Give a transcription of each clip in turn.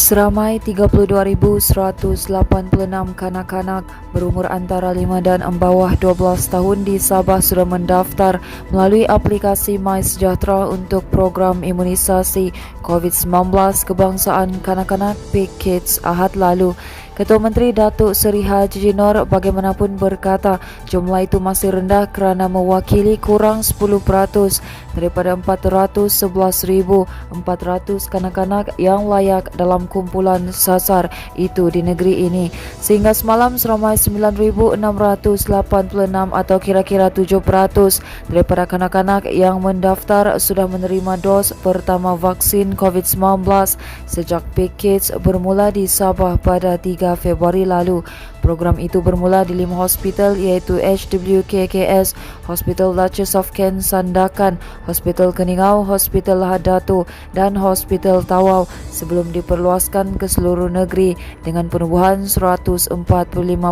Seramai 32.186 kanak-kanak berumur antara 5 dan bawah 12 tahun di Sabah sudah mendaftar melalui aplikasi MySejahtera untuk program imunisasi COVID-19 kebangsaan kanak-kanak PKIDS Ahad lalu. Ketua Menteri Datuk Seri Haji Nur bagaimanapun berkata jumlah itu masih rendah kerana mewakili kurang 10% daripada 411,400 kanak-kanak yang layak dalam kumpulan sasar itu di negeri ini. Sehingga semalam seramai 9,686 atau kira-kira 7% daripada kanak-kanak yang mendaftar sudah menerima dos pertama vaksin COVID-19 sejak PKIDS bermula di Sabah pada 3 Februari lalu. Program itu bermula di 5 hospital iaitu HWKKS, Hospital Duchess of Kent Sandakan, Hospital Keningau, Hospital Hadatu dan Hospital Tawau sebelum diperluaskan ke seluruh negeri dengan penubuhan 145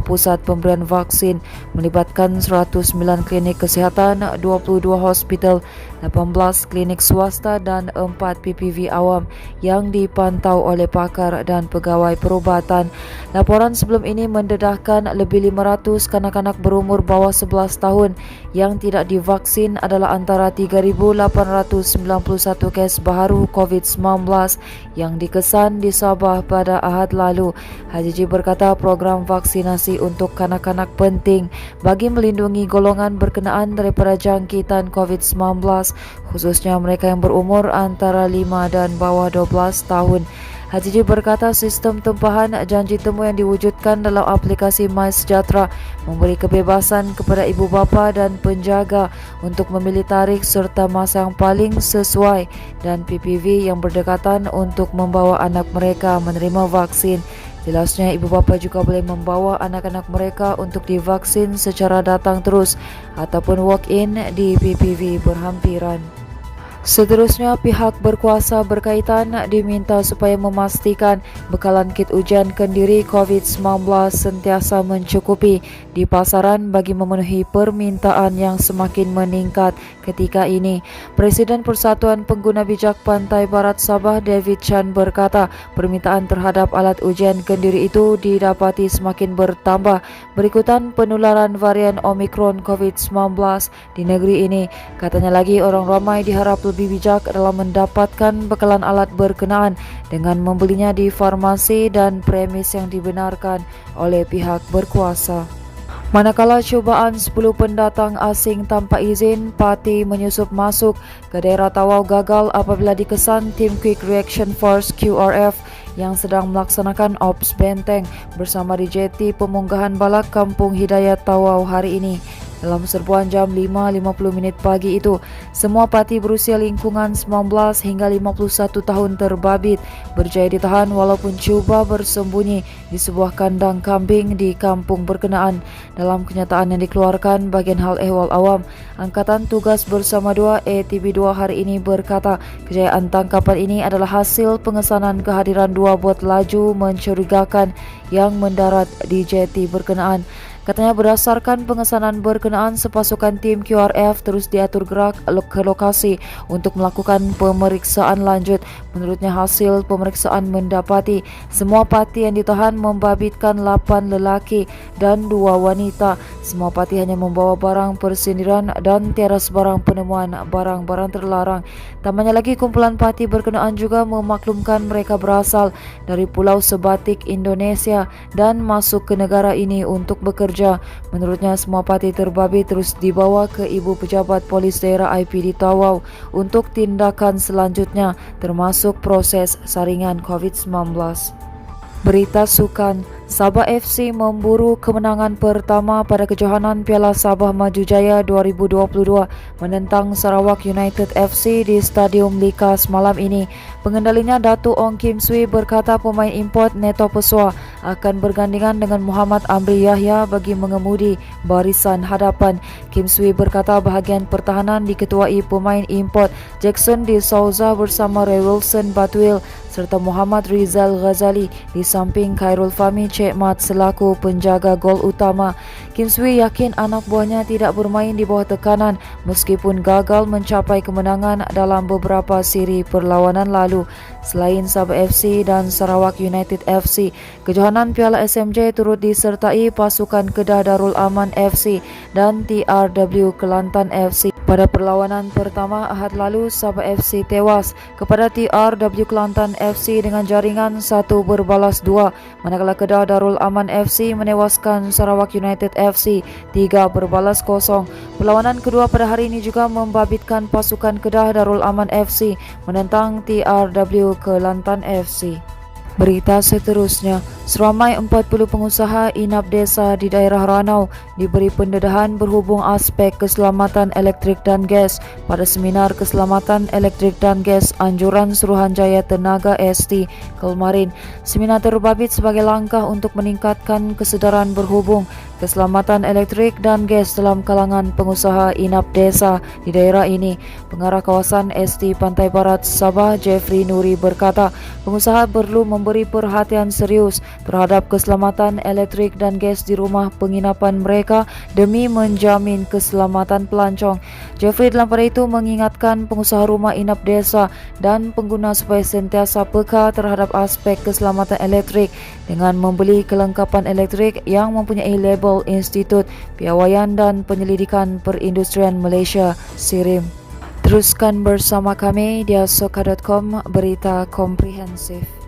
pusat pemberian vaksin melibatkan 109 klinik kesihatan, 22 hospital, 18 klinik swasta dan 4 PPV awam yang dipantau oleh pakar dan pegawai perubatan. Laporan sebelum ini mendedahkan lebih 500 kanak-kanak berumur bawah 11 tahun yang tidak divaksin adalah antara 3,891 kes baharu COVID-19 yang dikesan di Sabah pada Ahad lalu. Haji Ji berkata program vaksinasi untuk kanak-kanak penting bagi melindungi golongan berkenaan daripada jangkitan COVID-19, khususnya mereka yang berumur antara 5 dan bawah 12 tahun. Haji Ji berkata sistem tempahan janji temu yang diwujudkan dalam aplikasi MySejahtera memberi kebebasan kepada ibu bapa dan penjaga untuk memilih tarikh serta masa yang paling sesuai dan PPV yang berdekatan untuk membawa anak mereka menerima vaksin. Jelasnya ibu bapa juga boleh membawa anak-anak mereka untuk divaksin secara datang terus ataupun walk-in di PPV berhampiran. Seterusnya, pihak berkuasa berkaitan diminta supaya memastikan bekalan kit ujian kendiri COVID-19 sentiasa mencukupi di pasaran bagi memenuhi permintaan yang semakin meningkat ketika ini. Presiden Persatuan Pengguna Bijak Pantai Barat Sabah David Chan berkata permintaan terhadap alat ujian kendiri itu didapati semakin bertambah berikutan penularan varian Omicron COVID-19 di negeri ini. Katanya lagi orang ramai diharap lebih bijak dalam mendapatkan bekalan alat berkenaan dengan membelinya di farmasi dan premis yang dibenarkan oleh pihak berkuasa. Manakala cubaan 10 pendatang asing tanpa izin parti menyusup masuk ke daerah Tawau gagal apabila dikesan tim Quick Reaction Force QRF yang sedang melaksanakan Ops Benteng bersama di jeti pemunggahan balak Kampung Hidayat Tawau hari ini. Dalam serbuan jam 5.50 pagi itu, semua parti berusia lingkungan 19 hingga 51 tahun terbabit berjaya ditahan walaupun cuba bersembunyi di sebuah kandang kambing di kampung berkenaan. Dalam kenyataan yang dikeluarkan bagian hal ehwal awam, Angkatan Tugas Bersama 2 ATB2 hari ini berkata kejayaan tangkapan ini adalah hasil pengesanan kehadiran 2 bot laju mencurigakan yang mendarat di jeti berkenaan. Katanya berdasarkan pengesanan berkenaan, sepasukan tim QRF terus diatur gerak ke lokasi untuk melakukan pemeriksaan lanjut. Menurutnya hasil pemeriksaan mendapati semua parti yang ditahan membabitkan 8 lelaki dan 2 wanita. Semua parti hanya membawa barang persindiran dan tiada sebarang penemuan barang-barang terlarang. Tambahnya lagi kumpulan parti berkenaan juga memaklumkan mereka berasal dari Pulau Sebatik, Indonesia dan masuk ke negara ini untuk bekerja. Menurutnya semua parti terbabit terus dibawa ke Ibu Pejabat Polis Daerah IPD Tawau untuk tindakan selanjutnya termasuk proses saringan COVID-19. Berita sukan, Sabah FC memburu kemenangan pertama pada kejohanan Piala Sabah Maju Jaya 2022 menentang Sarawak United FC di Stadium Likas malam ini. Pengendalinya Datuk Ong Kim Swee berkata pemain import Neto Pessoa akan bergandingan dengan Muhammad Amri Yahya bagi mengemudi barisan hadapan. Kim Swee berkata bahagian pertahanan diketuai pemain import Jackson De Souza bersama Ray Wilson Batwil serta Muhammad Rizal Ghazali di samping Khairul Fahmi Cik Mat selaku penjaga gol utama. Kim Swee yakin anak buahnya tidak bermain di bawah tekanan meskipun gagal mencapai kemenangan dalam beberapa siri perlawanan lalu. Selain Sabah FC dan Sarawak United FC, kejohanan Piala SMJ turut disertai pasukan Kedah Darul Aman FC dan TRW Kelantan FC. Pada perlawanan pertama Ahad lalu, Sabah FC tewas kepada TRW Kelantan FC dengan jaringan 1-2, manakala Kedah Darul Aman FC menewaskan Sarawak United FC 3-0. Perlawanan kedua pada hari ini juga membabitkan pasukan Kedah Darul Aman FC menentang TRW Kelantan FC. Berita seterusnya, seramai 40 pengusaha inap desa di daerah Ranau diberi pendedahan berhubung aspek keselamatan elektrik dan gas pada seminar keselamatan elektrik dan gas Anjuran Suruhanjaya Tenaga ST kemarin. Seminar terbabit sebagai langkah untuk meningkatkan kesedaran berhubung keselamatan elektrik dan gas dalam kalangan pengusaha inap desa di daerah ini. Pengarah kawasan ST Pantai Barat Sabah Jeffrey Nuri berkata, pengusaha perlu memberi perhatian serius terhadap keselamatan elektrik dan gas di rumah penginapan mereka demi menjamin keselamatan pelancong. Jeffrey dalam pada itu mengingatkan pengusaha rumah inap desa dan pengguna supaya sentiasa peka terhadap aspek keselamatan elektrik dengan membeli kelengkapan elektrik yang mempunyai label Institut Piawaian dan Penyelidikan Perindustrian Malaysia (SIRIM). Teruskan bersama kami di asoka.com, berita komprehensif.